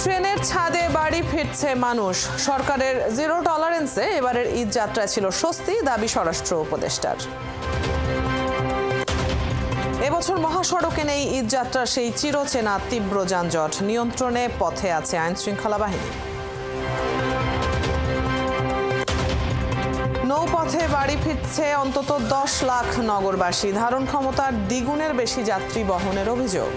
ট্রেনের ছাদে বাড়ি ফিরছে মানুষ। সরকারের জিরো টলারেন্সে এবারের ঈদ যাত্রা ছিল স্বস্তি, দাবি স্বরাষ্ট্র উপদেষ্টার। এবছর মহাসড়কে নেই ঈদ যাত্রার সেই চিরচেনা তীব্র যানজট, নিয়ন্ত্রণে পথে আছে আইন শৃঙ্খলা বাহিনী। নৌপথে বাড়ি ফিরছে অন্তত 10 লাখ নগরবাসী, ধারণ ক্ষমতার দ্বিগুণের বেশি যাত্রী বহনের অভিযোগ।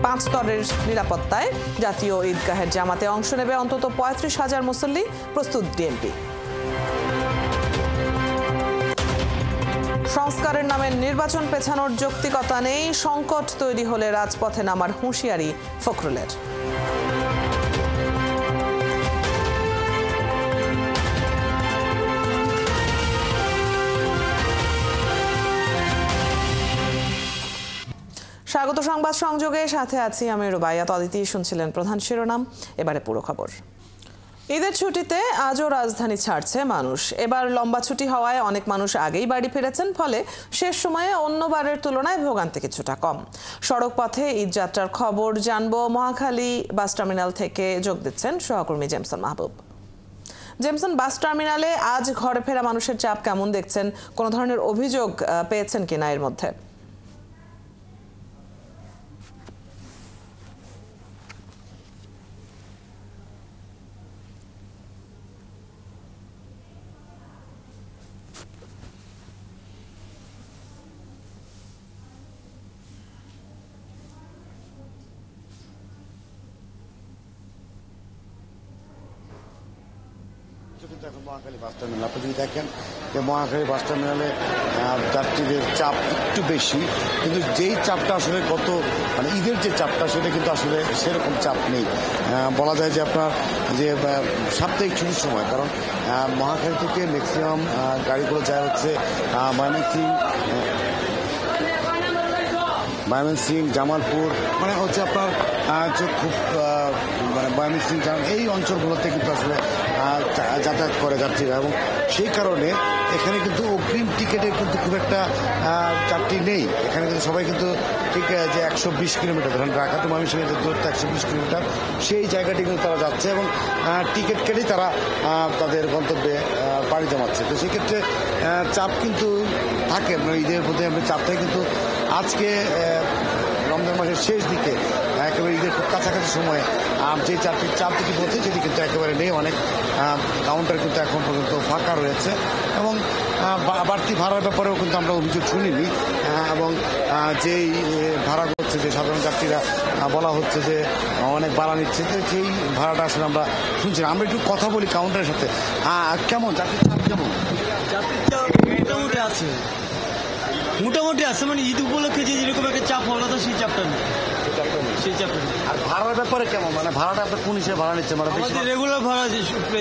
5 স্তরের নিরাপত্তায় জাতীয় ঈদগাহের জামাতে অংশ নেবে অন্তত 35,000 মুসল্লি, প্রস্তুত ডিএমপি। সংস্কারের নামে নির্বাচন পেছানোর যৌক্তিকতা নেই, সংকট তৈরি হলে রাজপথে নামার হুঁশিয়ারি ফখরুলের। স্বাগত সংবাদ সংযোগে, সাথে আছি আমি রুবাইয়া তদিতি। শুনছিলেন প্রধান শিরোনাম, এবারে পুরো খবর। ঈদের ছুটিতে আজও রাজধানী ছাড়ছে মানুষ। এবার লম্বা ছুটি হওয়ায় অনেক মানুষ আগেই বাড়ি ফিরেছেন, ফলে শেষ সময়ে অন্যবারের তুলনায় ভোগান্তি কিছুটা কম। সড়ক পথে ঈদ যাত্রার খবর জানবো। মহাখালী বাস টার্মিনাল থেকে যোগ দিচ্ছেন সহকর্মী জেমসন মাহবুব। জেমসন, বাস টার্মিনালে আজ ঘরে ফেরা মানুষের চাপ কেমন দেখছেন? কোনো ধরনের অভিযোগ পেয়েছেন কিনা এর মধ্যে? কিন্তু এখন মহাখালী বাস টার্মিনাল আপনি যদি দেখেন যে মহাখালী বাস টার্মিনালে যাত্রীদের চাপ একটু বেশি, কিন্তু যেই চাপটা আসলে গত ঈদের যে চাপটা সেটা কিন্তু আসলে সেরকম চাপ নেই। বলা যায় যে আপনার যে সাপ্তাহিক ছুটির সময়, কারণ মহাখালী থেকে ম্যাক্সিমাম গাড়িগুলো যায় হচ্ছে ময়মনসিং, জামালপুর, হচ্ছে আপনার যে খুব ময়মনসিং এই অঞ্চলগুলোতে কিন্তু আসলে যাতায়াত করে যাত্রীরা, এবং সেই কারণে এখানে কিন্তু অগ্রিম টিকিটের কিন্তু খুব একটা যাত্রী নেই। এখানে কিন্তু সবাই কিন্তু ঠিক যে 120 কিলোমিটার, ধরেন ঢাকা টু ময়মনসিংহের দূরত্ব 120 কিলোমিটার, সেই জায়গাটি কিন্তু তারা যাচ্ছে এবং টিকিট কেটেই তারা তাদের গন্তব্যে পাড়ি জমাচ্ছে। তো সেক্ষেত্রে চাপ কিন্তু থাকে, ঈদের মধ্যে চাপ থাকে, কিন্তু আজকে রমজান মাসের শেষ দিকে একেবারে ঈদের খুব কাছাকাছি সময়ে যে চাপ দিকে বলছে সেটি কিন্তু একেবারে নেই। অনেক কাউন্টার কিন্তু এখন পর্যন্ত ফাঁকা রয়েছে, এবং বাড়তি ভাড়ার ব্যাপারেও কিন্তু আমরা অভিযোগ শুনিনি, এবং যেই ভাড়া করছে যে সাধারণ যাত্রীরা বলা হচ্ছে যে অনেক ভাড়া নিচ্ছে, সেই ভাড়াটা আসলে আমরা শুনছি। আমরা একটু কথা বলি কাউন্টারের সাথে। কেমন যাত্রীর চাপ? কেমন যাত্রীর চাপ? মোটামুটি আছে, ঈদ উপলক্ষে যে যেরকম একটা চাপ হলো, তো সেই চাপটা নেই। আর ভাড়ার ব্যাপারে কেমন? ভাড়াটা আপনার কোন হিসেবে ভাড়া নিচ্ছে? আমাদের রেগুলার ভাড়া,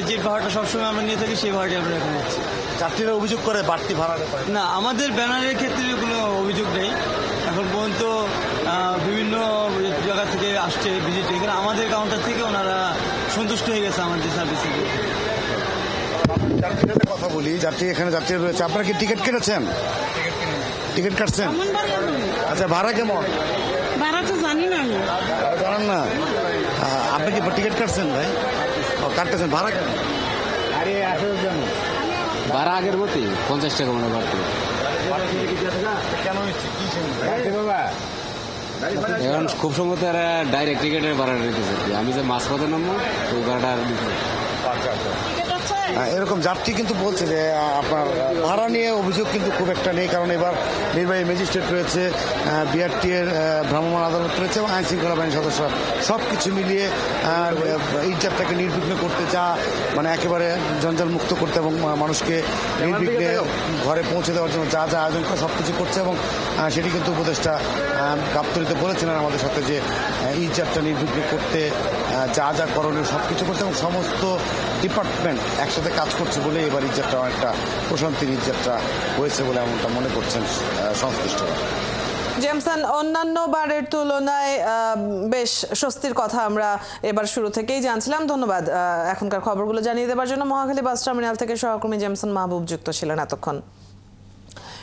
যে ভাড়াটা সবসময় আমরা নিয়ে থাকি সেই ভাড়াটি আমরা এখন নিচ্ছি। যাত্রীরা অভিযোগ করে বাড়তি ভাড়ার ব্যাপারে? না, আমাদের ব্যানারের ক্ষেত্রে কোনো অভিযোগ নেই এখন পর্যন্ত। বিভিন্ন জায়গা থেকে আসছে ভিজিট, এখানে আমাদের কাউন্টার থেকে ওনারা সন্তুষ্ট হয়ে গেছে আমাদের সার্ভিসে। যাত্রীদের কথা বলি, এখানে যাত্রী রয়েছে, আপনারা কি টিকিট কেটেছেন? টিকিট কাটছেন? আচ্ছা, ভাড়া কেমন? ভাড়া তো জানি না, আমি জানেন না। আপনি কি টিকিট কাটছেন ভাই? কাটতেছেন, ভাড়া কেমন? ভাড়া আগের মতোই 50 টাকা মনে বাড়তে। এখন খুব সম্ভবত এরা ডাইরেক্ট টিকিটের ভাড়া রেখেছে। আমি যে মাঝপথে নামবো ওই ভাড়াটা আর দিতে। এরকম যাত্রী কিন্তু বলছে যে আপনার ভাড়া নিয়ে অভিযোগ কিন্তু খুব একটা নেই, কারণ এবার নির্বাহী ম্যাজিস্ট্রেট রয়েছে, বিআরটি এর ভ্রাম্যমাণ আদালত রয়েছে, এবং আইন শৃঙ্খলা বাহিনীর সদস্য, সব কিছু মিলিয়ে এই যাত্রাকে নির্বিঘ্ন করতে, যা একেবারে জঞ্জাল মুক্ত করতে এবং মানুষকে নির্বিঘ্নে ঘরে পৌঁছে দেওয়ার জন্য যা আয়োজন করে সব কিছু করছে। এবং সেটি কিন্তু উপদেষ্টা গাবতলীতে বলেছিলেন আমাদের সাথে যে এই যাত্রা নির্বিঘ্ন করতে যা করণীয় সব কিছু করছে, এবং সমস্ত ডিপার্টমেন্ট একসাথে কাজ করছে বলে এবার ঈদযাত্রা অনেকটা প্রশান্তির ঈদযাত্রা হয়েছে বলে এমনটা মনে করছেন সংশ্লিষ্টরা। জেমসন, অন্যান্য বারের তুলনায় বেশ স্বস্তির কথা আমরা এবার শুরু থেকেই জানছিলাম। ধন্যবাদ এখনকার খবরগুলো জানিয়ে দেওয়ার জন্য। মহাখালী বাস টার্মিনাল থেকে সহকর্মী জেমসন মাহবুব যুক্ত ছিলেন এতক্ষণ।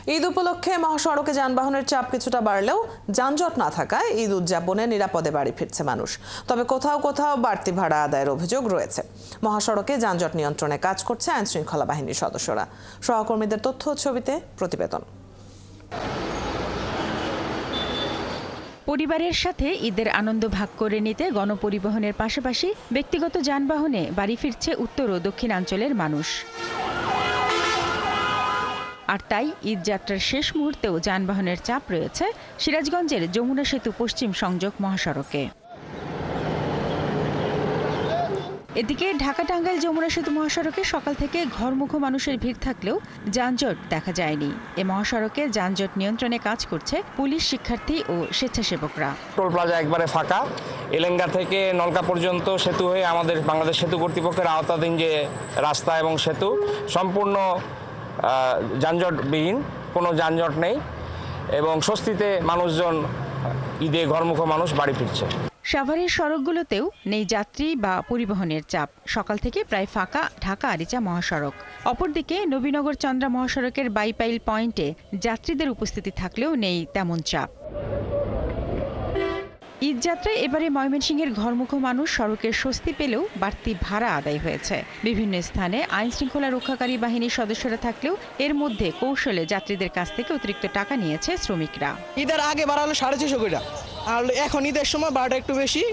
ঈদ উপলক্ষে মহাসড়কে যানবাহনের চাপ কিছুটা বাড়লেও যানজট না থাকায় ঈদ উদযাপনে নিরাপদে বাড়ি ফিরছে মানুষ। তবে কোথাও কোথাও বাড়তি ভাড়া আদায়ের অভিযোগ রয়েছে। মহাসড়কে যানজট নিয়ন্ত্রণে কাজ করছে আইনশৃঙ্খলা বাহিনীর সদস্যরা। সহকর্মীদের তথ্য ও ছবিতে প্রতিবেদন। পরিবারের সাথে ঈদের আনন্দ ভাগ করে নিতে গণপরিবহনের পাশাপাশি ব্যক্তিগত যানবাহনে বাড়ি ফিরছে উত্তর ও দক্ষিণাঞ্চলের মানুষ। আর তাই ঈদ যাত্রার শেষ মুহূর্তেও যানবাহনের চাপ রয়েছে সিরাজগঞ্জের যমুনা সেতু পশ্চিম সংযোগ মহাসড়কে। এদিকে ঢাকা টাঙ্গাইল যমুনা সেতু মহাসড়কে সকাল থেকে ঘরমুখো মানুষের ভিড় থাকলেও যানজট দেখা যায়নি। এ মহাসড়কে যানজট নিয়ন্ত্রণে কাজ করছে পুলিশ, শিক্ষার্থী ও স্বেচ্ছাসেবকরা। টোল প্লাজা একবারে ফাঁকা। এলেঙ্গা থেকে নলকা পর্যন্ত সেতু হয়ে আমাদের বাংলাদেশ সেতু কর্তৃপক্ষের আওতাধীন যে রাস্তা এবং সেতু সম্পূর্ণ যানজটবিহীন, কোনো যানজট নেই এবং স্বস্তিতে মানুষজন ঈদে ঘরমুখো মানুষ বাড়ি ফিরছে। সাভারের সড়কগুলোতেও নেই যাত্রী বা পরিবহনের চাপ। সকাল থেকে প্রায় ফাঁকা ঢাকা আরিচা মহাসড়ক। অপরদিকে নবীনগর চন্দ্রা মহাসড়কের বাইপাইল পয়েন্টে যাত্রীদের উপস্থিতি থাকলেও নেই তেমন চাপ। ঈদ যাত্রায় এবারে ময়মনসিংহের ঘরমুখো মানুষ সড়কের স্বস্তি পেলেও বাড়তি ভাড়া আদায় হয়েছে। বিভিন্ন স্থানে আইন শৃঙ্খলা রক্ষাকারী বাহিনীর সদস্যরা থাকলেও এর মধ্যে কৌশলে যাত্রীদের কাছ থেকে অতিরিক্ত টাকা নিয়েছে শ্রমিকরা। ঈদের আগে ভাড়া হলো 650 করে, আর এখন ঈদের সময় ভাড়াটা একটু বেশি।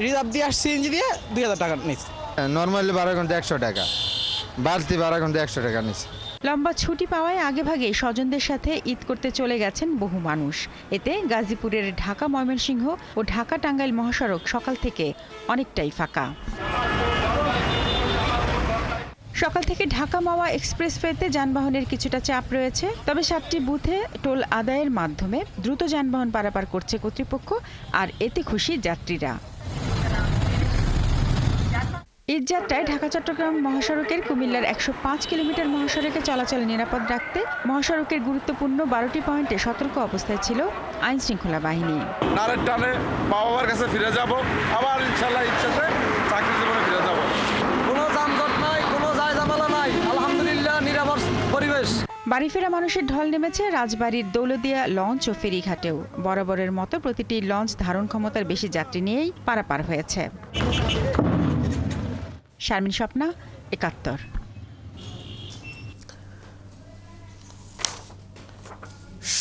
রিজার্ভ দিয়ে আর সিএনজি দিয়ে 2000 টাকা নিচ্ছে। নর্মালি ভাড়া কিন্তু 100 টাকা, বাড়তি ভাড়া কিন্তু 100 টাকা নিচ্ছে। লম্বা ছুটি পাওয়ায় আগেভাগে স্বজনদের সাথে ঈদ করতে চলে গেছেন বহু মানুষ। এতে গাজীপুরের ঢাকা ময়মনসিংহ ও ঢাকা টাঙ্গাইল মহাসড়ক সকাল থেকে অনেকটাই ফাঁকা। সকাল থেকে ঢাকা মাওয়া এক্সপ্রেসওয়েতে যানবাহনের কিছুটা চাপ রয়েছে। তবে 7টি বুথে টোল আদায়ের মাধ্যমে দ্রুত যানবাহন পারাপার করছে কর্তৃপক্ষ, আর এতে খুশি যাত্রীরা। ঈদ যাত্রায় ঢাকা চট্টগ্রাম মহাসড়কের কুমিল্লার 105 কিলোমিটার মহাসড়কে চলাচল নিরাপদ রাখতে মহাসড়কের গুরুত্বপূর্ণ 12টি পয়েন্টে সতর্ক অবস্থায় ছিল আইন শৃঙ্খলা বাহিনী। নারের টানে বাবার কাছে ফিরে যাব, আবার ইনশাআল্লাহ ইচ্ছাতে চাকরি জীবনে ফিরে যাব। কোনো যানজট নাই, কোনো জায়জামালা নাই, আলহামদুলিল্লাহ নিরাপদ পরিবেশ। বাড়ি ফেরা মানুষের ঢল নেমেছে রাজবাড়ীর দৌলদিয়া লঞ্চ ও ফেরিঘাটেও। বরাবরের মতো প্রতিটি লঞ্চ ধারণ ক্ষমতার বেশি যাত্রী নিয়েই পারাপার হয়েছে। শারমিন স্বপ্না, ৭১।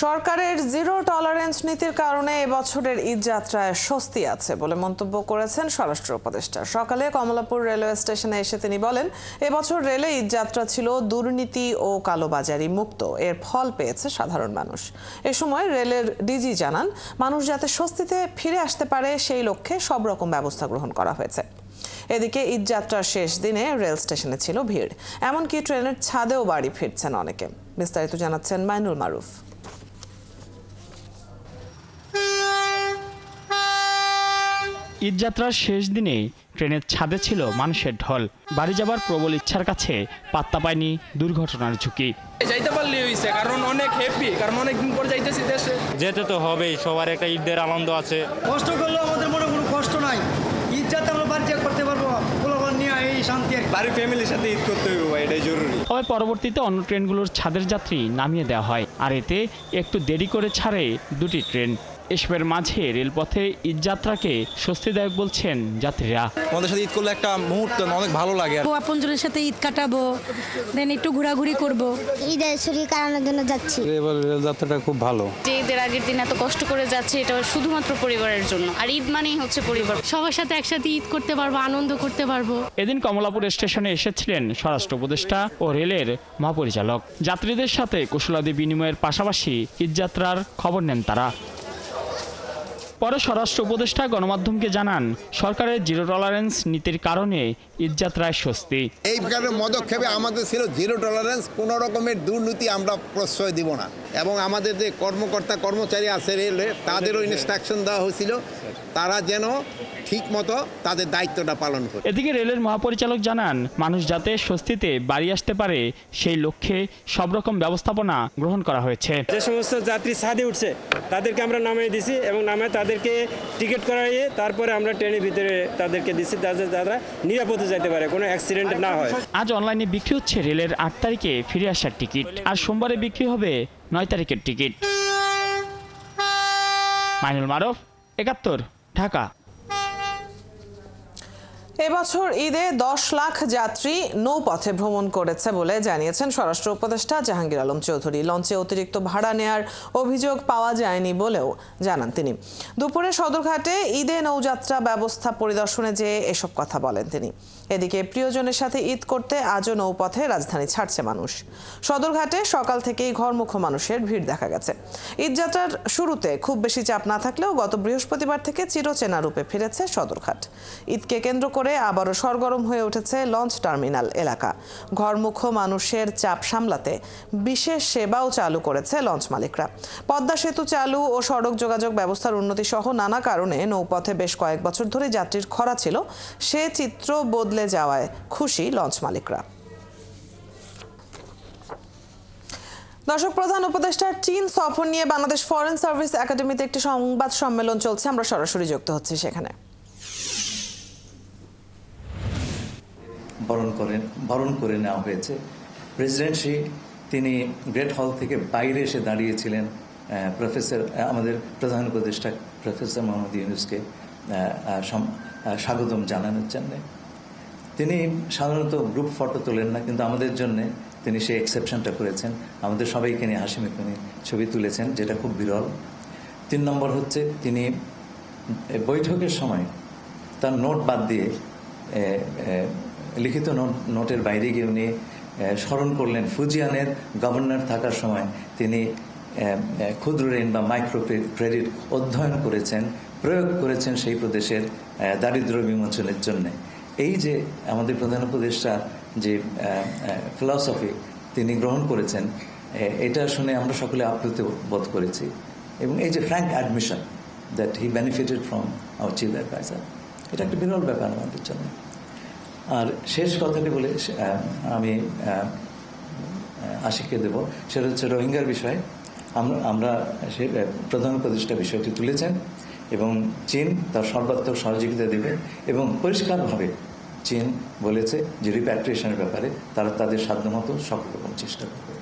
সরকারের জিরো টলারেন্স নীতির কারণে এবছরের ঈদ যাত্রায় স্বস্তি আছে বলে মন্তব্য করেছেন স্বরাষ্ট্র উপদেষ্টা। সকালে কমলাপুর রেলওয়ে স্টেশনে এসে তিনি বলেন, এবছর রেলে ঈদ যাত্রা ছিল দুর্নীতি ও কালোবাজারি মুক্ত। এর ফল পেয়েছে সাধারণ মানুষ। এ সময় রেলের ডিজি জানান, মানুষ যাতে স্বস্তিতে ফিরে আসতে পারে সেই লক্ষ্যে সব রকম ব্যবস্থা গ্রহণ করা হয়েছে। এদিকে ঈদ যাত্রার শেষ দিনে রেল স্টেশনে ছিল ভিড়, এমনকি ট্রেনের ছাদেও বাড়ি ফিরছেন অনেকে। বিস্তারিত জানাচ্ছেন মাইনুল মারুফ। ঈদযাত্রার শেষ দিনে ট্রেনের ছাদে ছিল মানুষের ঢল। বাড়ি যাবার প্রবল ইচ্ছার কাছে পাত্তা পায়নি দুর্ঘটনার ঝুঁকি। যাইতে পারলে হইছে, কারণ অনেক হ্যাপি, কারণ অনেকদিন পর যাইতেছি দেশে। যেতে তো হবেই, সবার একটা ঈদের আনন্দ আছে। কষ্ট করলেও আমাদের মনে কোনো কষ্ট নাই। ঈদ যাতে আমরা বাড়ি করতে পারবো, পোলাপান নিয়ে এই শান্তি। বাড়ির ফ্যামিলির সাথে ঈদ করতে হবে ভাই, এটাই জরুরি। তবে পরবর্তীতে অন্য ট্রেনগুলোর ছাদের যাত্রী নামিয়ে দেওয়া হয়, আর এতে একটু দেরি করে ছাড়ে দুটি ট্রেন। এসবের মাঝে রেলপথে ঈদযাত্রাকে স্বস্তিদায়ক বলছেন যাত্রীরা। আমাদের সাথে ঈদ করলে একটা মুহূর্ত অনেক ভালো লাগে। আপনজনের সাথে ঈদ কাটাবো, দেন একটু ঘোরাঘুরি করব। ঈদের ছুটি কাটানোর জন্য যাচ্ছি। এবার রেলযাত্রাটা খুব ভালো। যে ঈদের আগের দিন এত কষ্ট করে যাচ্ছে, এটা শুধুমাত্র পরিবারের জন্য। আর ঈদ মানেই হচ্ছে পরিবার, সবার সাথে একসাথে ঈদ করতে পারবো, আনন্দ করতে পারবো। এদিন কমলাপুর স্টেশনে এসেছিলেন স্বরাষ্ট্র উপদেষ্টা ও রেলের মহাপরিচালক। যাত্রীদের সাথে কুশলাদি বিনিময়ের পাশাপাশি ঈদযাত্রার খবর নেন তারা। পরে স্বরাষ্ট্র উপদেষ্টা গণমাধ্যমকে জানান, সরকারের জিরো টলারেন্স নীতির কারণে ঈদযাত্রায় স্বস্তি। এই পদক্ষেপে আমাদের ছিল জিরো টলারেন্স, কোনো রকমের দুর্নীতি আমরা প্রশ্রয় দিব না, এবং আমাদের যে কর্মকর্তা কর্মচারী আছে রেলে তাদেরও ইনস্ট্রাকশন দেওয়া হয়েছিল তারা যেন ঠিক মতো তাদের দায়িত্বটা পালন করে। এদিকে রেলের মহাপরিচালক জানান, মানুষ যাতে স্বস্তিতে বাড়ি আসতে পারে সেই লক্ষ্যে সব রকম ব্যবস্থাপনা গ্রহণ করা হয়েছে। যে সমস্ত যাত্রী ছাদে উঠছে তাদেরকে আমরা নামিয়ে দিছি এবং নামে তাদেরকে টিকিট করাইয়ে তারপরে আমরা ট্রেনের ভিতরে তাদেরকে দিচ্ছি, তারা নিরাপদে যেতে পারে, কোনো অ্যাক্সিডেন্ট না হয়। আজ অনলাইনে বিক্রি হচ্ছে রেলের 8 তারিখে ফিরে আসার টিকিট, আর সোমবারে বিক্রি হবে 9 তারিখের টিকিট। মাইনুল মারুফ, 71, ঢাকা। এবছর ঈদে 10 লাখ যাত্রী নৌপথে ভ্রমণ করেছে বলে জানিয়েছেন স্বরাষ্ট্র উপদেষ্টা জাহাঙ্গীর আলম চৌধুরী। লঞ্চে অতিরিক্ত ভাড়া নেয়ার অভিযোগ পাওয়া যায়নি বলেও জানান তিনি। দুপুরে সদরঘাটে ঈদে নৌযাত্রা ব্যবস্থা পরিদর্শনে যেয়ে এসব কথা বলেন তিনি। এদিকে প্রিয়জনের সাথে ঈদ করতে আজও নৌপথে রাজধানী ছাড়ছে মানুষ। সদরঘাটে সকাল থেকেই ঘরমুখো মানুষের ভিড় দেখা গেছে। ঈদযাত্রার শুরুতে খুব বেশি চাপ না থাকলেও গত বৃহস্পতিবার থেকে চিরচেনা রূপে ফিরেছে সদরঘাট। ঈদকে কেন্দ্র করে আবারও সরগরম হয়ে উঠেছে লঞ্চ টার্মিনাল এলাকা। ঘরমুখো মানুষের চাপ সামলাতে বিশেষ সেবাও চালু করেছে লঞ্চ মালিকরা। পদ্মা সেতু চালু ও সড়ক যোগাযোগ ব্যবস্থার উন্নতি সহ নানা কারণে নৌপথে বেশ কয়েক বছর ধরে যাত্রীর খরা ছিল। সে চিত্র বদলে যাওয়ায় খুশি লঞ্চ মালিকরা। দর্শক, প্রধান উপদেষ্টার চীন সফর নিয়ে বাংলাদেশ ফরেন সার্ভিস একাডেমিতে একটি সংবাদ সম্মেলন চলছে। আমরা সরাসরি যুক্ত হচ্ছি সেখানে। বরণ করে নেওয়া হয়েছে। প্রেসিডেন্ট তিনি গ্রেট হল থেকে বাইরে এসে দাঁড়িয়েছিলেন আমাদের প্রধান উপদেষ্টা প্রফেসর মোহাম্মদ ইউনূসকে স্বাগতম জানানোর জন্য। তিনি সাধারণত গ্রুপ ফটো তোলেন না, কিন্তু আমাদের জন্য তিনি সেই এক্সেপশনটা করেছেন। আমাদের সবাইকে নিয়ে হাসি মুখে ছবি তুলেছেন, যেটা খুব বিরল। 3 নম্বর হচ্ছে তিনি বৈঠকের সময় তার নোট বাদ দিয়ে লিখিত নোটের বাইরে গিয়ে উনি স্মরণ করলেন ফুজিয়ানের গভর্নর থাকার সময় তিনি ক্ষুদ্র ঋণ বা মাইক্রো ক্রেডিট অধ্যয়ন করেছেন, প্রয়োগ করেছেন সেই প্রদেশের দারিদ্র বিমোচনের জন্য। এই যে আমাদের প্রধান উপদেষ্টার যে ফিলসফি তিনি গ্রহণ করেছেন, এটা শুনে আমরা সকলে আপ্লুত বোধ করেছি। এবং এই যে frank admission that he benefited from our chief adviser, এটা একটা বিরল ব্যাপার আমাদের জন্য। আর শেষ কথাটি বলে আমি আশিককে দেব, সেটা হচ্ছে রোহিঙ্গার বিষয়। আমরা সে প্রধান উপদেষ্টা বিষয়টি তুলেছেন এবং চীন তার সর্বাত্মক সহযোগিতা দেবে এবং পরিষ্কারভাবে চীন বলেছে যে রিপ্যাট্রিয়েশনের ব্যাপারে তারা তাদের সাধ্যমতো সকল রকম চেষ্টা করবে।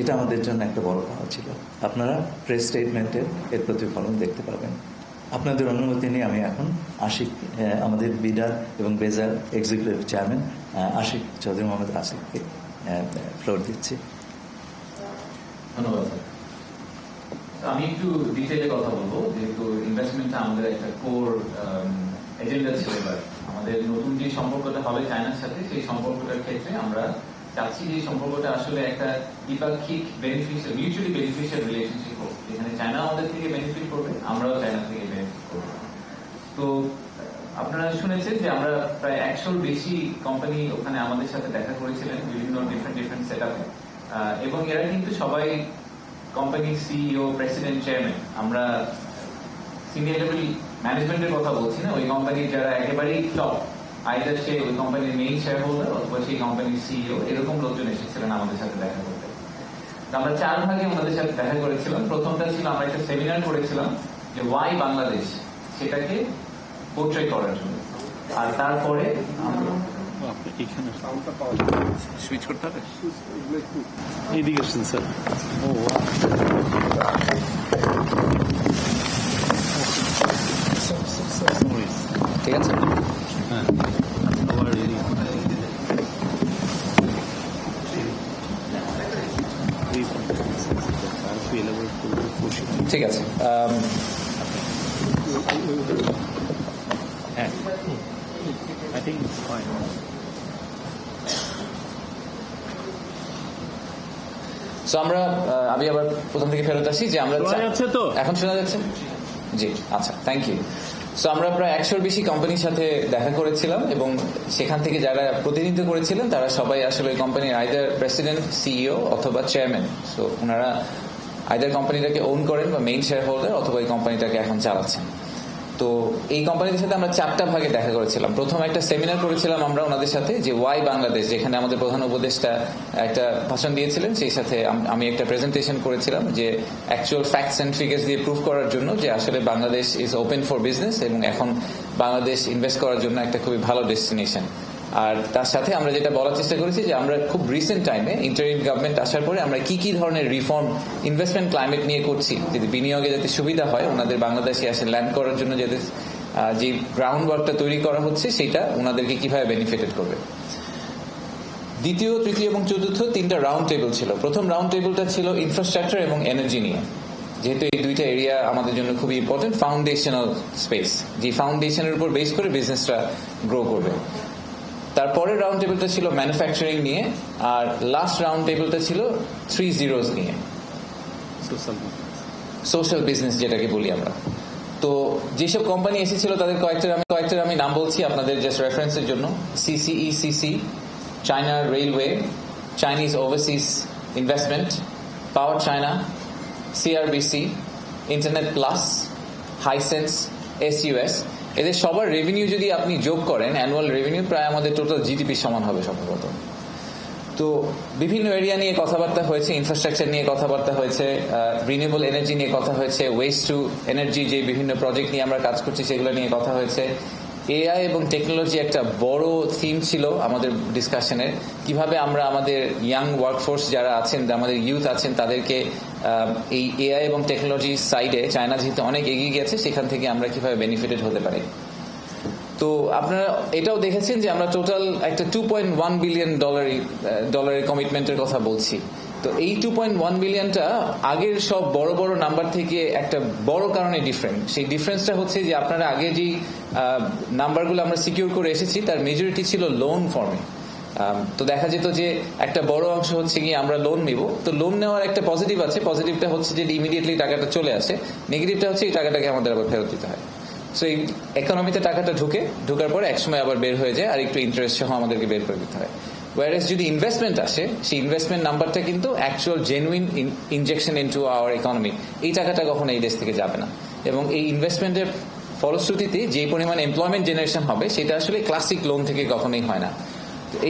এটা আমাদের জন্য একটা বড় পাওয়া ছিল। আপনারা প্রেস স্টেটমেন্টের এর প্রতিফলন দেখতে পাবেন। আপনাদের অনুমতি নিয়ে আমি এখন আশিক, আমাদের বিডার এবং বেজার এক্সিকিউটিভ চেয়ারম্যান আশিক চৌধুরী মোহাম্মদ আসিফকে ফ্লোর দিচ্ছি। ধন্যবাদ। আমি একটু ডিটেইলে কথা বলবো, যেহেতু ইনভেস্টমেন্টটা আমাদের একটা কোর এজেন্ডা ছিল। এবার আমাদের নতুন যে সম্পর্কটা হবে চায়নার সাথে, সেই সম্পর্কটার ক্ষেত্রে আমরা চাচ্ছি যে সম্পর্কটা আসলে একটা দ্বিপাক্ষিক বেনিফিশিয়াল, মিউচুয়ালি বেনিফিশিয়াল রিলেশনশিপ হোক, যেখানে চায়না আমাদের থেকে বেনিফিট করবে, আমরাও চায়না থেকে বেনিফিট করবো। তো আপনারা শুনেছেন যে আমরা প্রায় 100-র বেশি কোম্পানি ওখানে আমাদের সাথে দেখা করেছিলেন বিভিন্ন ডিফারেন্ট সেট আপে, এবং এরা কিন্তু সবাই কোম্পানির সিইও, প্রেসিডেন্ট, চেয়ারম্যান। আমরা সিনিয়র লেভেল ম্যানেজমেন্টের কথা বলছি না, ওই কোম্পানির যারা একেবারেই টপ, আইদার সে ওই কোম্পানির মেইন শেয়ার হোল্ডার অথবা সেই কোম্পানির সিইও, এরকম লোকজন এসেছিলেন আমাদের সাথে দেখা করতে। আমরা 4 ভাগে ওনাদের সাথে দেখা করেছিলাম। প্রথমটা ছিল আমরা একটা সেমিনার করেছিলাম যে ওয়াই বাংলাদেশ, সেটাকে পোর্ট্রে করার জন্য। আর তারপরে সুইচ করতে হবে, এইদিকে আসছেন স্যার। ঠিক আছে, হ্যাঁ। ঠিক আছে, হ্যাঁ, I think it's fine. So আমি আবার প্রথম থেকে ফেরত আসি যে আমরা এখন শোনা যাচ্ছে? জি, আচ্ছা, থ্যাংক ইউ। সো আমরা প্রায় 100-র বেশি কোম্পানির সাথে দেখা করেছিলাম এবং সেখান থেকে যারা প্রতিনিধিত্ব করেছিলেন তারা সবাই আসলে ওই কোম্পানির আইদার প্রেসিডেন্ট, সিইও অথবা চেয়ারম্যান। সো ওনারা আইদার কোম্পানিটাকে ওন করেন বা মেইন শেয়ার হোল্ডার অথবা এই কোম্পানিটাকে এখন চালাচ্ছেন। তো এই কোম্পানিদের সাথে আমরা 4টা ভাগে দেখা করেছিলাম। প্রথম একটা সেমিনার করেছিলাম আমরা ওনাদের সাথে যে ওয়াই বাংলাদেশ, যেখানে আমাদের প্রধান উপদেষ্টা একটা ভাষণ দিয়েছিলেন, সেই সাথে আমি একটা প্রেজেন্টেশন করেছিলাম যে অ্যাকচুয়াল ফ্যাক্টস অ্যান্ড ফিগার্স দিয়ে প্রুভ করার জন্য যে আসলে Bangladesh is open for business এবং এখন বাংলাদেশ ইনভেস্ট করার জন্য একটা খুবই ভালো ডেস্টিনেশন। আর তার সাথে আমরা যেটা বলার চেষ্টা করেছি যে আমরা খুব রিসেন্ট টাইমে ইন্টারিম গভর্নমেন্ট আসার পরে আমরা কি ধরনের রিফর্ম ইনভেস্টমেন্ট ক্লাইমেট নিয়ে করছি, যদি বিনিয়োগে যাতে সুবিধা হয়, ওনাদের বাংলাদেশে আসে ল্যান্ড করার জন্য যাতে যে গ্রাউন্ড ওয়ার্কটা তৈরি করা হচ্ছে সেটা ওনাদেরকে কিভাবে বেনিফিটেড করবে। দ্বিতীয়, তৃতীয় এবং চতুর্থ 3টা রাউন্ড টেবিল ছিল। প্রথম রাউন্ড টেবিলটা ছিল ইনফ্রাস্ট্রাকচার এবং এনার্জি নিয়ে, যেহেতু এই 2টা এরিয়া আমাদের জন্য খুবই ইম্পর্টেন্ট, ফাউন্ডেশনাল স্পেস, যে ফাউন্ডেশনের উপর বেস করে বিজনেসটা গ্রো করবে। তারপরের রাউন্ড টেবিলটা ছিল ম্যানুফ্যাকচারিং নিয়ে, আর লাস্ট রাউন্ড টেবিলটা ছিল 3 Zeros নিয়ে, সোশ্যাল বিজনেস যেটাকে বলি আমরা। তো যেসব কোম্পানি এসেছিল তাদের কয়েকটার আমি নাম বলছি আপনাদের জাস্ট রেফারেন্সের জন্য। CCECC, China railway, Chinese overseas investment, power China, CRBC, internet plus, Hisense, SUS, এদের সবার রেভিনিউ যদি আপনি যোগ করেন, অ্যানুয়াল রেভিনিউ প্রায় আমাদের টোটাল জিডিপি সমান হবে সম্ভবত। তো বিভিন্ন এরিয়া নিয়ে কথাবার্তা হয়েছে, ইনফ্রাস্ট্রাকচার নিয়ে কথাবার্তা হয়েছে, রিনিউয়েবল এনার্জি নিয়ে কথা হয়েছে, ওয়েস্ট টু এনার্জি যে বিভিন্ন প্রজেক্ট নিয়ে আমরা কাজ করছি সেগুলো নিয়ে কথা হয়েছে। AI এবং টেকনোলজি একটা বড় থিম ছিল আমাদের ডিসকাশনের, কিভাবে আমরা আমাদের ইয়াং ওয়ার্কফোর্স যারা আছেন, আমাদের ইউথ আছেন, তাদেরকে এই AI এবং টেকনোলজি সাইডে চায়না যেহেতু অনেক এগিয়ে গেছে, সেখান থেকে আমরা কিভাবে বেনিফিটেড হতে পারি। তো আপনারা এটাও দেখেছেন যে আমরা টোটাল একটা $2.1 বিলিয়ন ডলারের কমিটমেন্টের কথা বলছি। তো এই 2.1 বিলিয়নটা আগের সব বড় বড় নাম্বার থেকে একটা বড় কারণে ডিফারেন্ট। সেই ডিফারেন্সটা হচ্ছে যে আপনারা আগে যে নাম্বারগুলো আমরা সিকিউর করে এসেছি তার মেজরিটি ছিল লোন ফর্মে। তো দেখা যেত যে একটা বড় অংশ হচ্ছে গিয়ে আমরা লোন নিব। তো লোন নেওয়ার একটা পজিটিভ আছে, পজিটিভটা হচ্ছে যে ইমিডিয়েটলি টাকাটা চলে আসে, নেগেটিভটা হচ্ছে এই টাকাটাকে আমাদের আবার ফেরত দিতে হয়। সো এই ইকোনমিতে টাকাটা ঢুকার পরে একসময় আবার বের হয়ে যায়, আর একটু ইন্টারেস্ট সহ আমাদেরকে বের করে দিতে হয়। ওয়ারেস যদি ইনভেস্টমেন্ট আসে, সেই ইনভেস্টমেন্ট নাম্বারটা কিন্তু actual genuine injection into hour economy, এই টাকাটা কখনো এই দেশ থেকে যাবে না। এবং এই ইনভেস্টমেন্টের ফলশ্রুতিতে যে পরিমাণ এমপ্লয়মেন্ট জেনারেশন হবে সেটা আসলে ক্লাসিক লোন থেকে কখনোই হয় না।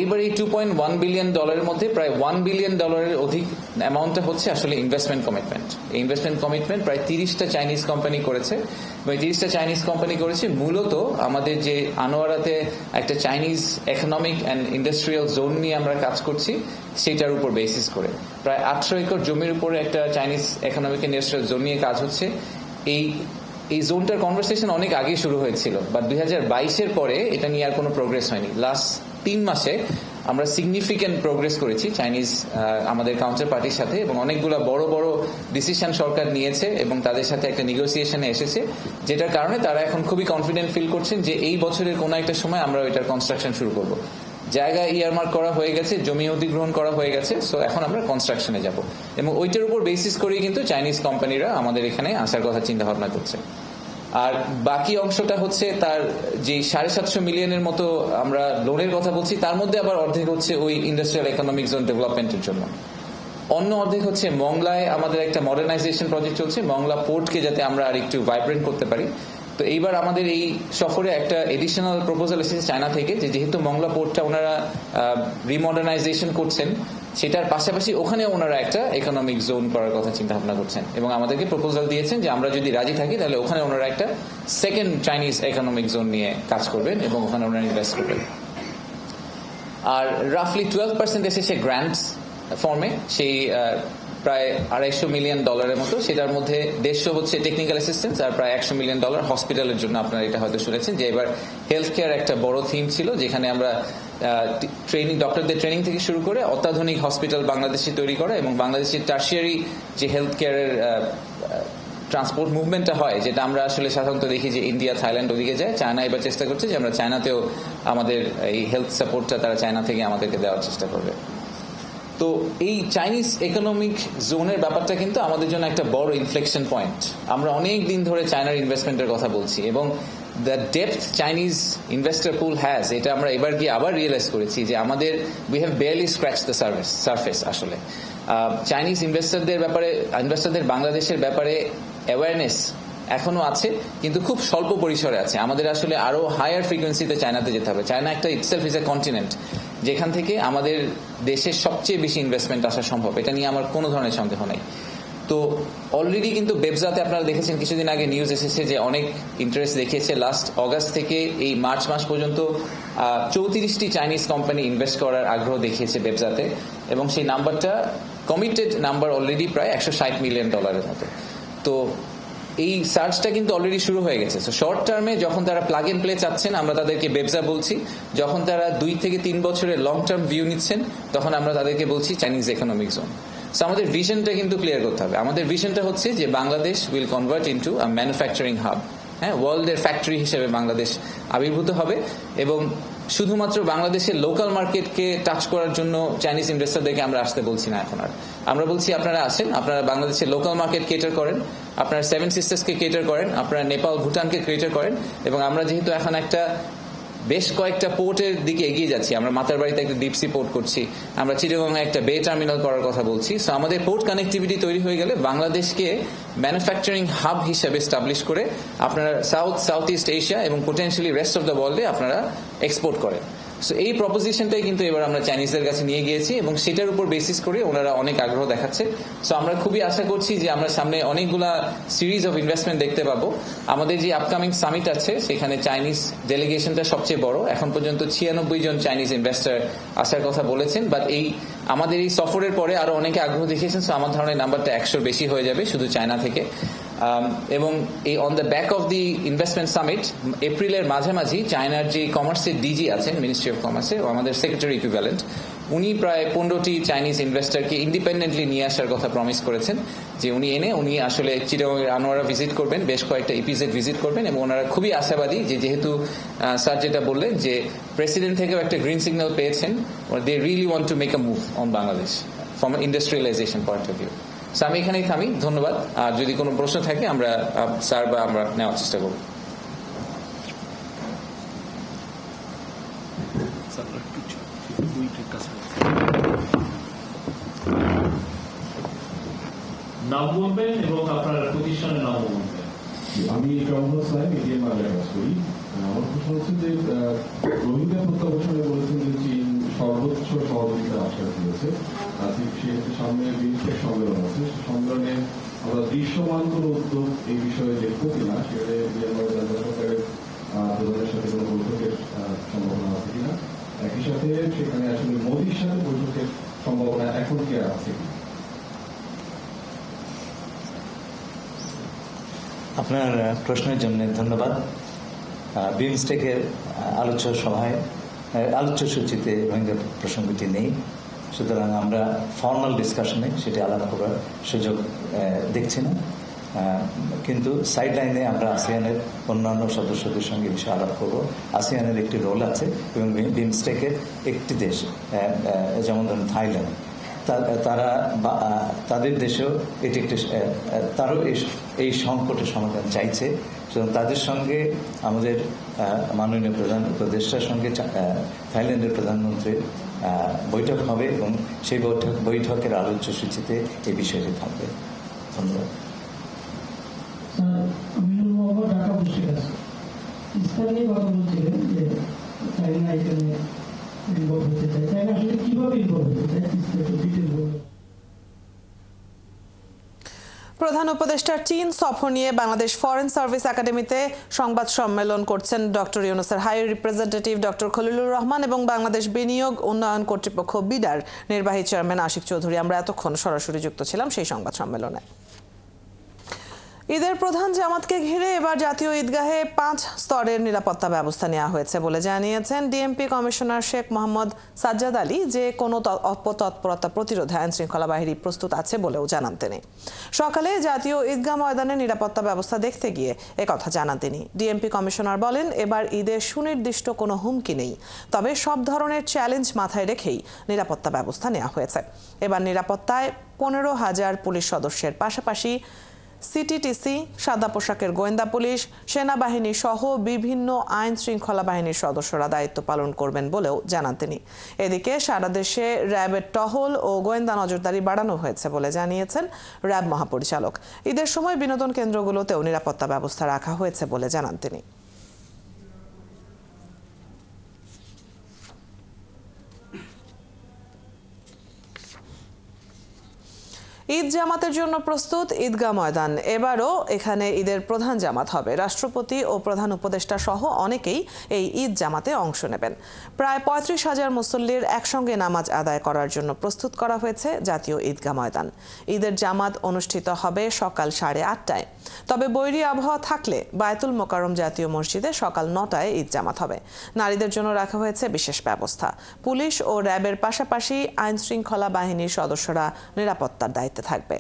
এইবার এই $2.1 বিলিয়ন ডলারের মধ্যে প্রায় $1 বিলিয়ন ডলারের অধিক অ্যামাউন্টটা হচ্ছে আসলে ইনভেস্টমেন্ট কমিটমেন্ট। এই ইনভেস্টমেন্ট কমিটমেন্ট প্রায় 30টা চাইনিজ কোম্পানি করেছে, এবং 30টা চাইনিজ কোম্পানি করেছে মূলত আমাদের যে আনোয়ারাতে একটা Chinese economic and industrial zone নিয়ে আমরা কাজ করছি সেটার উপর বেসিস করে। প্রায় 800 একর জমির উপরে একটা চাইনিজ ইকোনমিক ইন্ডাস্ট্রিয়াল জোন নিয়ে কাজ হচ্ছে। এই জোনটার কনভারসেশন অনেক আগে শুরু হয়েছিল, বাট 2022-এর পরে এটা নিয়ে আর কোনো প্রোগ্রেস হয়নি। লাস্ট 3 মাসে আমরা সিগনিফিক্যান্ট প্রোগ্রেস করেছি চাইনিজ আমাদের কাউন্টার পার্টির সাথে, এবং অনেকগুলো বড় বড় ডিসিশন সরকার নিয়েছে এবং তাদের সাথে একটা নেগোসিয়েশনে এসেছে, যেটার কারণে তারা এখন খুবই কনফিডেন্ট ফিল করছেন যে এই বছরের কোনো একটা সময় আমরা ওইটার কনস্ট্রাকশন শুরু করব। জায়গা ইয়ারমার্ক করা হয়ে গেছে, জমি অধিগ্রহণ করা হয়ে গেছে, সো এখন আমরা কনস্ট্রাকশনে যাব, এবং ওইটার উপর বেসিস করেই কিন্তু চাইনিজ কোম্পানিরা আমাদের এখানে আসার কথা চিন্তা ভাবনা করছে। আর বাকি অংশটা হচ্ছে তার যে 750 মিলিয়নের মতো আমরা লোনের কথা বলছি, তার মধ্যে আবার অর্ধেক হচ্ছে ওই ইন্ডাস্ট্রিয়াল ইকোনমিক জোন ডেভেলপমেন্টের জন্য, অন্য অর্ধেক হচ্ছে মংলায় আমাদের একটা মডার্নাইজেশন প্রজেক্ট চলছে, মংলা পোর্টকে যাতে আমরা আর একটু ভাইব্রেন্ট করতে পারি। তো এইবার আমাদের এই সফরে একটা এডিশনাল প্রপোজাল এসেছে চায়না থেকে, যে যেহেতু মংলা পোর্টটা ওনারা রিমডার্নাইজেশন করছেন, সেটার পাশাপাশি ওখানে ওনারা একটা ইকোনমিক জোন করার কথা চিন্তা ভাবনা করছেন, এবং আমাদেরকে প্রপোজাল দিয়েছেন যে আমরা যদি রাজি থাকি তাহলে ওখানে ওনারা একটা সেকেন্ড চাইনিজ ইকোনমিক জোন নিয়ে কাজ করবেন এবং ওখানে ওনারা ইনভেস্ট করবেন। আর রাফলি 12% এসেছে গ্র্যান্টস ফর্মে, সেই প্রায় $250 মিলিয়ন মতো, সেটার মধ্যে 150 হচ্ছে টেকনিক্যাল অ্যাসিস্ট্যান্স, আর প্রায় $100 মিলিয়ন হসপিটালের জন্য। আপনারা এটা হয়তো শুনেছেন যে এবার হেলথ কেয়ার একটা বড় থিম ছিল, যেখানে আমরা ডক্টরদের ট্রেনিং থেকে শুরু করে অত্যাধুনিক হসপিটাল বাংলাদেশে তৈরি করা, এবং বাংলাদেশের টার্সিয়ারি যে হেলথ কেয়ারের ট্রান্সপোর্ট মুভমেন্টটা হয়, যেটা আমরা আসলে সাধারণত দেখি যে ইন্ডিয়া, থাইল্যান্ড ওদিকে যায়, চায়না এবার চেষ্টা করছে যে আমরা চায়নাতেও আমাদের এই হেলথ সাপোর্টটা তারা চায়না থেকে আমাদেরকে দেওয়ার চেষ্টা করবে। তো এই চাইনিজ ইকোনমিক জোনের ব্যাপারটা কিন্তু আমাদের জন্য একটা বড় ইনফ্লেকশন পয়েন্ট। আমরা অনেক দিন ধরে চায়নার ইনভেস্টমেন্টের কথা বলছি, এবং the depth Chinese investor pool has, এটা আমরা এবার গিয়ে আবার রিয়েলাইজ করেছি যে আমাদের we have barely scratch the surface. আসলে চাইনিজ ইনভেস্টরদের বাংলাদেশের ব্যাপারে অ্যাওয়ারনেস এখনো আছে, কিন্তু খুব স্বল্প পরিসরে আছে। আমাদের আসলে আরো হায়ার ফ্রিকোয়েন্সিতে চায়নাতে যেতে হবে। চায়না একটা ইটসেলফ ইজ এ কন্টিনেন্ট, যেখান থেকে আমাদের দেশের সবচেয়ে বেশি ইনভেস্টমেন্ট আসা সম্ভব, এটা নিয়ে আমার কোনো ধরনের সন্দেহ নেই। তো অলরেডি কিন্তু বেবজাতে আপনারা দেখেছেন কিছুদিন আগে নিউজ এসেছে যে অনেক ইন্টারেস্ট দেখিয়েছে। লাস্ট অগাস্ট থেকে এই মার্চ মাস পর্যন্ত 34টি চাইনিজ কোম্পানি ইনভেস্ট করার আগ্রহ দেখিয়েছে বেবজাতে, এবং সেই নাম্বারটা কমিটেড নাম্বার অলরেডি প্রায় $160 মিলিয়ন মতো। তো এই সার্চটা কিন্তু অলরেডি শুরু হয়ে গেছে। সো শর্ট টার্মে যখন তারা প্লাগ এন্ড প্লে চাচ্ছেন আমরা তাদেরকে বেবজা বলছি, যখন তারা 2 থেকে 3 বছরের লং টার্ম ভিউ নিচ্ছেন তখন আমরা তাদেরকে বলছি চাইনিজ ইকোনমিক জোন। সো আমাদের ভিশনটা কিন্তু ক্লিয়ার করতে হবে। আমাদের ভিশনটা হচ্ছে যে Bangladesh will convert into a manufacturing hub. হ্যাঁ, ওয়ার্ল্ডের ফ্যাক্টরি হিসেবে বাংলাদেশ আবির্ভূত হবে, এবং শুধুমাত্র বাংলাদেশের লোকাল মার্কেটকে টাচ করার জন্য চাইনিজ ইনভেস্টরদেরকে আমরা আসতে বলছি না। এখন আর আমরা বলছি আপনারা আসেন, আপনারা বাংলাদেশের লোকাল মার্কেট কেটার করেন, আপনারা 7 সিস্টার্সকে কেটার করেন, আপনারা নেপাল ভুটানকে কেটার করেন, এবং আমরা যেহেতু এখন একটা বেশ কয়েকটা পোর্টের দিকে এগিয়ে যাচ্ছি, আমরা মাতারবাড়িতে একটা ডিপসি পোর্ট করছি, আমরা চিটাগংয়ে একটা বে টার্মিনাল করার কথা বলছি। সো আমাদের পোর্ট কানেক্টিভিটি তৈরি হয়ে গেলে বাংলাদেশকে ম্যানুফ্যাকচারিং হাব হিসেবে এস্টাবলিশ করে আপনারা সাউথ ইস্ট এশিয়া এবং পোটেনশিয়ালি রেস্ট অফ দ্য ওয়ার্ল্ডে আপনারা এক্সপোর্ট করেন। সো এই প্রপোজিশনটাই কিন্তু এবার আমরা চাইনিজদের কাছে নিয়ে গিয়েছি, এবং সেটার উপর বেসিস করে ওনারা অনেক আগ্রহ দেখাচ্ছে। সো আমরা খুবই আশা করছি যে আমরা সামনে অনেকগুলা সিরিজ অফ ইনভেস্টমেন্ট দেখতে পাবো। আমাদের যে আপকামিং সামিট আছে সেখানে চাইনিজ ডেলিগেশনটা সবচেয়ে বড়, এখন পর্যন্ত 96 জন চাইনিজ ইনভেস্টর আসার কথা বলেছেন। বাট এই আমাদের এই সফরের পরে আরো অনেকে আগ্রহ দেখিয়েছেন। সো আমার ধারণা নাম্বারটা 100-র বেশি হয়ে যাবে শুধু চায়না থেকে। এবং এই on the back of the investment summit এপ্রিলের মাঝামাঝি চায়নার যে কমার্সের ডিজি আছেন মিনিস্ট্রি অফ কমার্সের, আমাদের সেক্রেটারি ইকুইভ্যালেন্ট, উনি প্রায় 15টি চাইনিজ ইনভেস্টরকে ইন্ডিপেন্ডেন্টলি নিয়ে আসার কথা প্রমিস করেছেন, যে উনি আসলে চিটাগংয়ের আনোয়ারা ভিজিট করবেন, বেশ কয়েকটা ইপিজেড ভিজিট করবেন, এবং ওনারা খুবই আশাবাদী যে যেহেতু স্যার যেটা বললেন যে প্রেসিডেন্ট থেকেও একটা গ্রিন সিগন্যাল পেয়েছেন, they really want to make a move on Bangladesh from industrialisation point of view. আমি এখানেই থামি, ধন্যবাদ। আর যদি কোনো প্রশ্ন থাকে আমরা স্যার বা আমরা নেওয়ার চেষ্টা করব। নাম বলবেন এবং আপনার প্রতিষ্ঠানের নাম বলবেন। আমি কামরুল সাহেব ইন্ডিয়ান বাংলায় কাজ করি। আমার প্রশ্ন হচ্ছে যে রোহিঙ্গা প্রত্যাবাসনে বলেছেন যে চীন সর্বোচ্চ সহযোগিতার আশ্বাস দিয়েছে, সেক্ষেত্রে সামনে বিমস্টেক সম্মেলন আছে, সে সম্মেলনে আমরা দৃশ্যমান কোনো উদ্যোগ এই বিষয়ে দেখবো কিনা, সেখানে মিয়ানমার জাতীয় সরকারের প্রধানের সাথে কোনো বৈঠকের সম্ভাবনা আছে কিনা, একই সাথে সেখানে আসলে মোদির সাথে বৈঠকের সম্ভাবনা এখন কি আছে কিনা। আপনার প্রশ্নের জন্য ধন্যবাদ। বিমস্টেকের আলোচ্য সূচিতে রোহিঙ্গা প্রসঙ্গটি নেই, সুতরাং আমরা ফর্মাল ডিসকাশনে সেটি আলাপ করার সুযোগ দেখছি না। কিন্তু সাইডলাইনে আমরা আসিয়ানের অন্যান্য সদস্যদের সঙ্গে বিষয়ে আলাপ করব। আসিয়ানের একটি রোল আছে এবং বিমস্টেকের একটি দেশ যেমন ধরুন থাইল্যান্ড, তারা তাদের দেশেও এটি একটি তারও এই সংকটের সমাধান চাইছে, সুতরাং তাদের সঙ্গে আমাদের মাননীয় প্রধান উপদেষ্টার সঙ্গে থাইল্যান্ডের প্রধানমন্ত্রীর বৈঠক হবে এবং সেই বৈঠকের আলোচ্য সূচিতে এই বিষয়টি থাকবে। ধন্যবাদ। প্রধান উপদেষ্টার চীন সফর নিয়ে বাংলাদেশ ফরেন সার্ভিস একাডেমিতে সংবাদ সম্মেলন করছেন ডক্টর ইউনূসের high representative doctor Khalilur Rahman এবং বাংলাদেশ বিনিয়োগ উন্নয়ন কর্তৃপক্ষ বিডার নির্বাহী চেয়ারম্যান আশিক চৌধুরী। আমরা এতক্ষণ সরাসরি যুক্ত ছিলাম সেই সংবাদ সম্মেলনে। ঈদের প্রধান জামাতকে ঘিরে এবার জাতীয় ঈদগাহে 5 স্তরের নিরাপত্তা ব্যবস্থা নেওয়া হয়েছে বলে জানিয়েছেন ডিএমপি কমিশনার শেখ মোহাম্মদ সাজ্জাদ আলী। যে কোনো অপতৎপরতা প্রতিরোধে আইন শৃঙ্খলা বাহিনী প্রস্তুত আছে বলেও জানান তিনি। সকালে জাতীয় ঈদগাহ ময়দানে নিরাপত্তা ব্যবস্থা দেখতে গিয়ে একথা জানান তিনি। ডিএমপি কমিশনার বলেন, এবার ঈদের সুনির্দিষ্ট কোনো হুমকি নেই, তবে সব ধরনের চ্যালেঞ্জ মাথায় রেখেই নিরাপত্তা ব্যবস্থা নেওয়া হয়েছে। এবার নিরাপত্তায় 15,000 পুলিশ সদস্যের পাশাপাশি সিটিটিসি, সাদা পোশাকের গোয়েন্দা পুলিশ, সেনাবাহিনী সহ বিভিন্ন আইন শৃঙ্খলা বাহিনীর সদস্যরা দায়িত্ব পালন করবেন বলেও জানান তিনি। এদিকে সারা দেশে র্যাবের টহল ও গোয়েন্দা নজরদারি বাড়ানো হয়েছে বলে জানিয়েছেন র্যাব মহাপরিচালক। ঈদের সময় বিনোদন কেন্দ্রগুলোতেও নিরাপত্তা ব্যবস্থা রাখা হয়েছে বলে জানান তিনি। ঈদ জামাতের জন্য প্রস্তুত ঈদগাহ ময়দান। এবারও এখানে ঈদের প্রধান জামাত হবে। রাষ্ট্রপতি ও প্রধান উপদেষ্টা সহ অনেকেই এই ঈদ জামাতে অংশ নেবেন। প্রায় ৩৫,০০০ মুসল্লির একসঙ্গে নামাজ আদায় করার জন্য প্রস্তুত করা হয়েছে জাতীয় ঈদগাহ ময়দান। ঈদের জামাত অনুষ্ঠিত হবে সকাল 8:30টায়। তবে বৈরী আবহাওয়া থাকলে বায়তুল মোকাররম জাতীয় মসজিদে সকাল 9টায় ঈদ জামাত হবে। নারীদের জন্য রাখা হয়েছে বিশেষ ব্যবস্থা। পুলিশ ও র্যাবের পাশাপাশি আইন শৃঙ্খলা বাহিনীর সদস্যরা নিরাপত্তার দায়িত্বে থাকবে।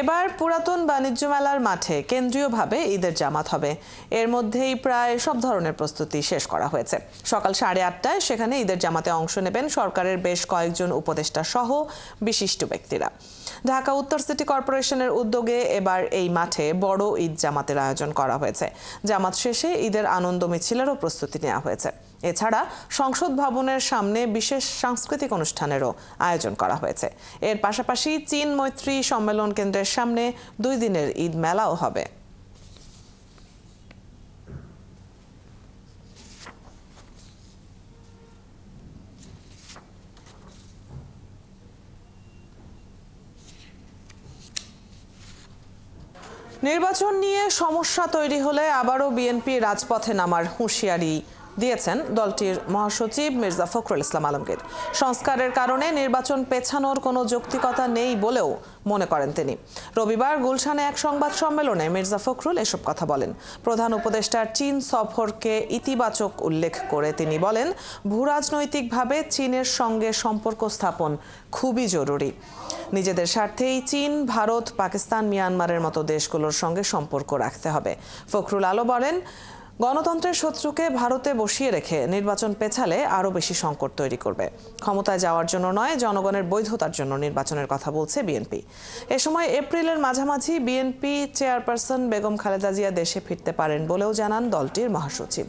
এবার পুরাতন বাণিজ্য মেলার মাঠে কেন্দ্রীয়ভাবে ঈদের জামাত হবে। এর মধ্যেই প্রায় সব ধরনের প্রস্তুতি শেষ করা হয়েছে। সকাল 8:30টায় সেখানে ঈদের জামাতে অংশ নেবেন সরকারের বেশ কয়েকজন উপদেষ্টা সহ বিশিষ্ট ব্যক্তিরা। ঢাকা উত্তর সিটি কর্পোরেশনের উদ্যোগে এবার এই মাঠে বড় ঈদ জামাতের আয়োজন করা হয়েছে। জামাত শেষে ঈদের আনন্দ মিছিলেরও প্রস্তুতি নেওয়া হয়েছে। এছাড়া সংসদ ভবনের সামনে বিশেষ সাংস্কৃতিক অনুষ্ঠানেরও আয়োজন করা হয়েছে। এর পাশাপাশি চীন মৈত্রী সম্মেলন কেন্দ্রের সামনে 2 দিনের ঈদ মেলাও হবে। নির্বাচন নিয়ে সমস্যা তৈরি হলে আবারও বিএনপি রাজপথে নামার হুঁশিয়ারি দিয়েছেন দলটির মহাসচিব মির্জা ফখরুল ইসলাম আলমগীর। সংস্কারের কারণে নির্বাচন পেছানোর কোনো যৌক্তিকতা নেই বলেও মনে করেন তিনি। রবিবার গুলশানে এক সংবাদ সম্মেলনে মির্জা ফখরুল এসব কথা বলেন। প্রধান উপদেষ্টার চীন সফরকে ইতিবাচক উল্লেখ করে তিনি বলেন, ভূরাজনৈতিকভাবে চীনের সঙ্গে সম্পর্ক স্থাপন খুবই জরুরি। নিজেদের স্বার্থেই চীন, ভারত, পাকিস্তান, মিয়ানমারের মতো দেশগুলোর সঙ্গে সম্পর্ক রাখতে হবে। ফখরুল আলো বলেন, গণতন্ত্রের শত্রুকে ভারতে বসিয়ে রেখে নির্বাচন পেছালে আরও বেশি সংকট তৈরি করবে। ক্ষমতায় যাওয়ার জন্য নয়, জনগণের বৈধতার জন্য নির্বাচনের কথা বলছে বিএনপি। এ সময় এপ্রিলের মাঝামাঝি বিএনপি চেয়ারপারসন বেগম খালেদা জিয়া দেশে ফিরতে পারেন বলেও জানান দলটির মহাসচিব।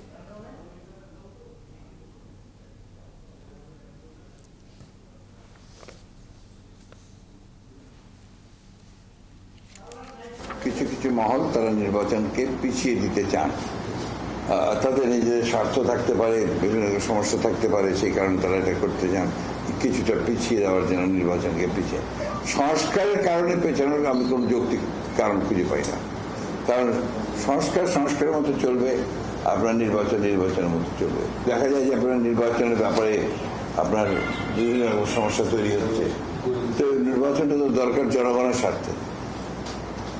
কিছু কিছু মহল তারা নির্বাচনকে পিছিয়ে দিতে চান। তাদের নিজেদের স্বার্থ থাকতে পারে, বিভিন্ন সমস্যা থাকতে পারে, সেই কারণে তারা এটা করতে চান, কিছুটা পিছিয়ে দেওয়ার জন্য নির্বাচনকে পিছিয়ে। সংস্কারের কারণে পেছানোর আমি কোনো যৌক্তিক কারণ খুঁজে পাই না। কারণ সংস্কারের মতো চলবে, আপনার নির্বাচনের মতো চলবে। দেখা যায় যে আপনার নির্বাচনের ব্যাপারে আপনার বিভিন্ন রকম সমস্যা তৈরি হচ্ছে। তো নির্বাচনটা তো দরকার জনগণের স্বার্থে,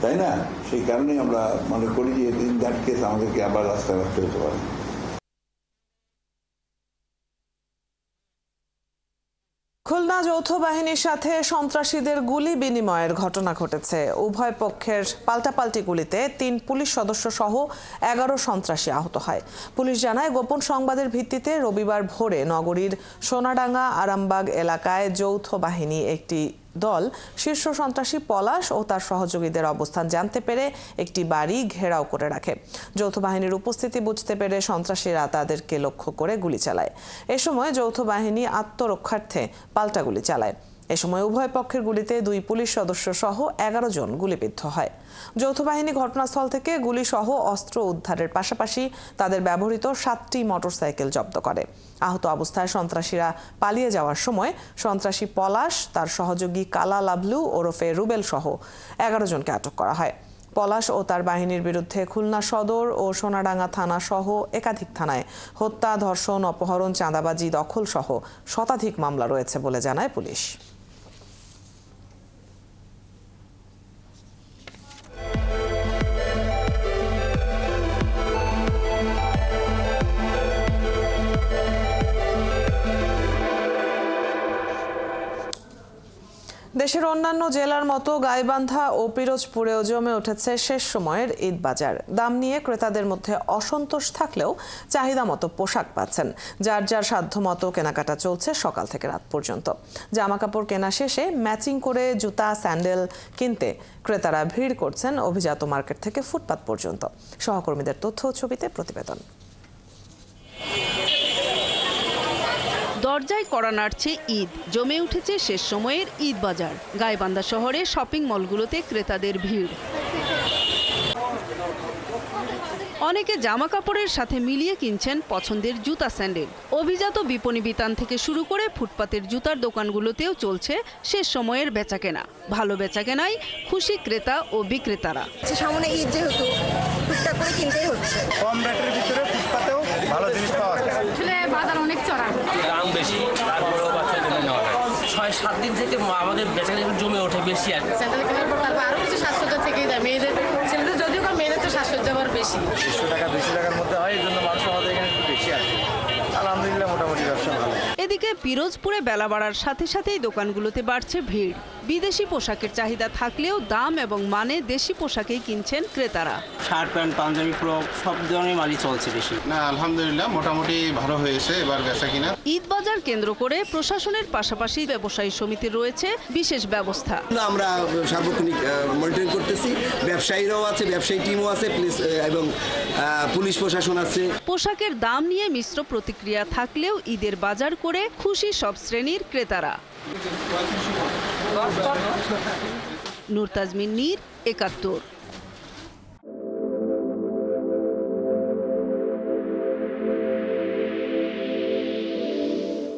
তাই না? সেই কারণে আমরা মনে করি যে ইন দ্যাট কেস আমাদেরকে আবার রাস্তায় রাখতে হতে পারে। খুলনা যৌথ বাহিনীর সাথে সন্ত্রাসীদের গুলি বিনিময়ের ঘটনা ঘটেছে। উভয় পক্ষের পাল্টাপাল্টি গুলিতে 3 পুলিশ সদস্য সহ 11 সন্ত্রাসী আহত হয়। পুলিশ জানায়, গোপন সংবাদের ভিত্তিতে রবিবার ভোরে নগরীর সোনাডাঙ্গা আরামবাগ এলাকায় যৌথ বাহিনী একটি দল শীর্ষ সন্ত্রাসী পলাশ ও তার সহযোগীদের অবস্থান জানতে পেরে একটি বাড়ি ঘেরাও করে রাখে। যৌথ বাহিনীর উপস্থিতি বুঝতে পেরে সন্ত্রাসীরা তাদেরকে লক্ষ্য করে গুলি চালায়। এ সময় যৌথ বাহিনী আত্মরক্ষার্থে পাল্টা গুলি চালায়। এ সময় উভয় পক্ষের গুলিতে 2 পুলিশ সদস্য সহ 11 জন গুলিবিদ্ধ হয়। যৌথ বাহিনী ঘটনাস্থল থেকে গুলি সহ অস্ত্র উদ্ধারের পাশাপাশি তাদের ব্যবহৃত 7টি মোটরসাইকেল জব্দ করে। আহত অবস্থায় সন্ত্রাসীরা পালিয়ে যাওয়ার সময় সন্ত্রাসী পলাশ, তার সহযোগী কালা লাবলু ওরফে রুবেল সহ 11 জনকে আটক করা হয়। পলাশ ও তার বাহিনীর বিরুদ্ধে খুলনা সদর ও সোনাডাঙ্গা থানা সহ একাধিক থানায় হত্যা, ধর্ষণ, অপহরণ, চাঁদাবাজি, দখল সহ শতাধিক মামলা রয়েছে বলে জানায় পুলিশ। দেশের অন্যান্য জেলার মতো গাইবান্ধা ও পিরোজপুরেও জমে উঠেছে শেষ সময়ের ঈদ বাজার। দাম নিয়ে ক্রেতাদের মধ্যে অসন্তোষ থাকলেও চাহিদা মতো পোশাক পাচ্ছেন। যার যার সাধ্য মতো কেনাকাটা চলছে সকাল থেকে রাত পর্যন্ত। জামা কাপড় কেনা শেষে ম্যাচিং করে জুতা, স্যান্ডেল কিনতে ক্রেতারা ভিড় করছেন অভিজাত মার্কেট থেকে ফুটপাত পর্যন্ত। সহকর্মীদের তথ্য ও ছবিতে প্রতিবেদন। দরজায় কড়া নাড়ছে ঈদ, জমে উঠেছে শেষ সময়ের ঈদ বাজার। গাইবান্ধা শহরে শপিং মলগুলোতে ক্রেতাদের ভিড়। অনেকে জামা কাপড়ের সাথে মিলিয়ে কিনছেন পছন্দের জুতা স্যান্ডেল। অভিজাত বিপণী বিতান থেকে শুরু করে ফুটপাতের জুতার দোকানগুলোতেও চলছে শেষ সময়ের বেচাকেনা। ভালো বেচাকেনায় খুশি ক্রেতা ও বিক্রেতারা। সামনে ঈদ যেহেতু টুকটাক করে কিনতেই হচ্ছে। কম রেটের ভিতরে ফুটপাতেও ভালো জিনিস পাওয়া যায়। আসলে বাজার অনেক চড়া, দাম বেশি, তারপরেও বাচ্চাদের নেওয়া হয়। 6-7 দিন থেকে আমাদের বেচাকেনা জমে ওঠে বেশি আর স্যান্ডেল কেনার পর তারপর আরো কিছু সাজসজ্জা থেকেই যায়। মেয়েদের ছেলেদের যদিও বা মেয়েদের তো সাজসজ্জা আবার বেশি, 100 টাকা 200 টাকার মধ্যে হয়, এই জন্য মানুষ আমাদের এখানে একটু বেশি আসে। আলহামদুলিল্লাহ মোটামুটি ব্যবসা ভালো। এদিকে পিরোজপুরে বেলা বাড়ার সাথে সাথেই দোকানগুলোতে বাড়ছে ভিড়। বিদেশি পোশাকের চাহিদা থাকলেও দাম এবং মানে দেশি পোশাকেই কিনছেন ক্রেতারা। শার্ট প্যান্ট পাঞ্জাবি ফ্রক সব ধরনের মালই চলছে বেশি। না আলহামদুলিল্লাহ মোটামুটি ভালো হয়েছে এবার বেচা কিনা। ঈদ বাজার কেন্দ্র করে প্রশাসনের পাশাপাশি ব্যবসায়ী সমিতির রয়েছে বিশেষ ব্যবস্থা। আমরা সার্বক্ষণিক মনিটরিং করতেছি, ব্যবসায়ীরাও আছে, ব্যবসায়ী টিমও আছে এবং পুলিশ প্রশাসন আছে। পোশাকের দাম নিয়ে মিশ্র প্রতিক্রিয়া থাকলেও ঈদের বাজার করে খুশি সব শ্রেণীর ক্রেতারা। নূর তাজমিন নীর, ৭১।